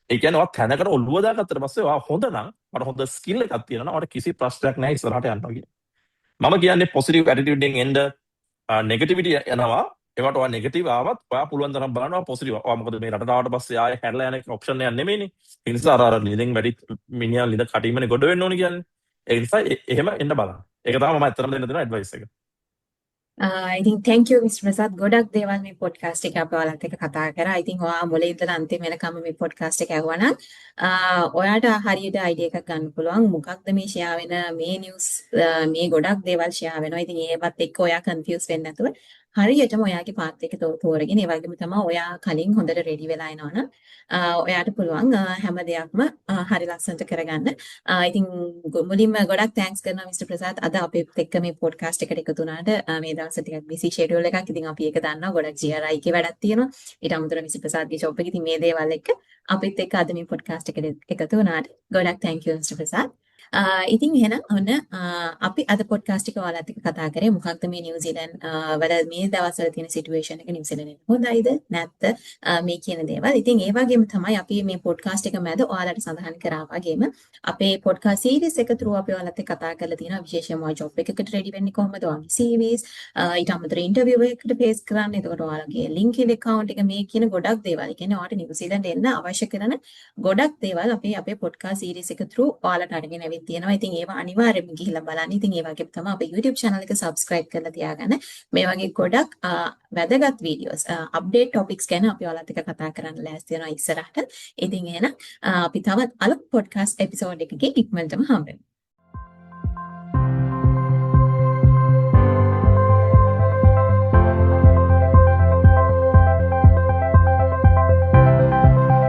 ඒ කියන්නේ ඔයා තැනකට ඔළුව දාගත්තට පස්සේ ඔයා හොඳ නම් මට හොඳ ස්කිල් එකක් තියෙනවා නම් ඔයාට කිසි ප්‍රශ්නයක් නැහැ ඉස්සරහට යන්න කියලා. මම කියන්නේ පොසිටිව් ඇටිටියුඩ් එකෙන් එන්න නෙගටිවිටි යනවා. ඒවට ඔයා නෙගටිව් ආවත් ඔයා පුළුවන් තරම් බලනවා පොසිටිව්. ඔයා මොකද මේ රටට ආවට පස්සේ ආයෙ හැරලා යන ඔප්ෂන් එකක් නෙමෙයිනේ. ඒ නිසා අර ලිඳෙන් වැඩි මිනිහා ලිඳ කටින්මනේ ගොඩ වෙන්න ඕනේ කියන්නේ. ඒ නිසා එහෙම එන්න බලන්න. ඒක තමයි මම ඇත්තටම දෙන්න දෙන ඇඩ්වයිස් එක. I think thank you Mr. Prasad ගොඩක් දේවල් මේ පොඩ්කාස්ට් එක අපේ ඔයාලත් එක්ක කතා කරා. I think ඔයා මුලින් ඉඳලා අන්තිම වෙනකම් මේ පොඩ්කාස්ට් එක ඇහුවා නම් ඔයාට හරියට අයිඩියා එකක් ගන්න පුළුවන් මොකක්ද මේ ෂෙයා වෙන මේ නිවුස් මේ ගොඩක් දේවල් ෂෙයා වෙනවා. ඉතින් ඒවත් එක්ක ඔයා කන්ෆියුස් වෙන්නේ නැතුව හරියටම ඔයාගේ පාත් එක තෝරගෙන ඒ වගේම තමයි ඔයා කලින් හොඳට රෙඩි වෙලා එනවනම් ඔයාට පුළුවන් හැම දෙයක්ම හරි ලස්සනට කරගන්න. ඉතින් මුලින්ම ගොඩක් තෑන්ක්ස් කරනවා මිස්ටර් ප්‍රසාද් අද අපිත් එක්ක මේ පොඩ්කාස්ට් එකට එකතු වුණාට මේ දවස් ටිකක් බිසි ෂෙඩියුල් එකක්. ඉතින් අපි ඒක දන්නවා ගොඩක් GRI එකේ වැඩක් තියෙනවා. ඊට අමතරව මිස්ටර් ප්‍රසාද්ගේ ජොබ් එකේ ඉතින් මේ දේවල් එක්ක අපිත් එක්ක අද මේ පොඩ්කාස්ට් එකට එකතු වුණාට ගොඩක් thank you මිස්ටර් ප්‍රසාද්. ඉතින් එහෙනම් ඔන්න අපි අද පොඩ්කාස්ට් එක ඔයාලත් එක්ක කතා කරේ මොකක්ද මේ නිව්සීලන්ත වල මේ දවස්වල තියෙන සිටුේෂන් එක නිව්සීලන්තේ හොඳයිද නැත්ද මේ කියන දේවල්. ඉතින් ඒ වගේම තමයි අපි මේ පොඩ්කාස්ට් එක මැද ඔයාලට සඳහන් කරා වගේම අපේ පොඩ්කාස්ට් සීරීස් එක through අපි ඔයාලත් එක්ක කතා කරලා තියෙනවා විශේෂයෙන්ම ඔය ජොබ් එකකට රෙඩි වෙන්නේ කොහොමද ඔයාගේ CVs ඊට අමතරව ඉන්ටර්විව් එකකට ෆේස් කරන්න. එතකොට ඔයාලගේ LinkedIn account එක මේ කියන ගොඩක් දේවල්. ඒ කියන්නේ ඔයාලට නිව්සීලන්ත එන්න අවශ්‍ය කරන ගොඩක් දේවල් අපේ පොඩ්කාස්ට් සීරීස් එක through ඔයාලට අරගෙන තියෙනවා. ඉතින් ඒවා අනිවාර්යයෙන්ම ගිහිල්ලා බලන්න. ඉතින් ඒ වගේම තමයි අපේ YouTube channel එක subscribe කරලා තියාගන්න. මේ වගේ ගොඩක් වැදගත් videos update topics ගැන අපි ඔයාලත් එක්ක කතා කරන්න ලෑස්ති වෙනවා ඉස්සරහට. ඉතින් එහෙනම් අපි තවත් අලුත් podcast episode එකකින් ඉක්මනටම හම්බෙමු.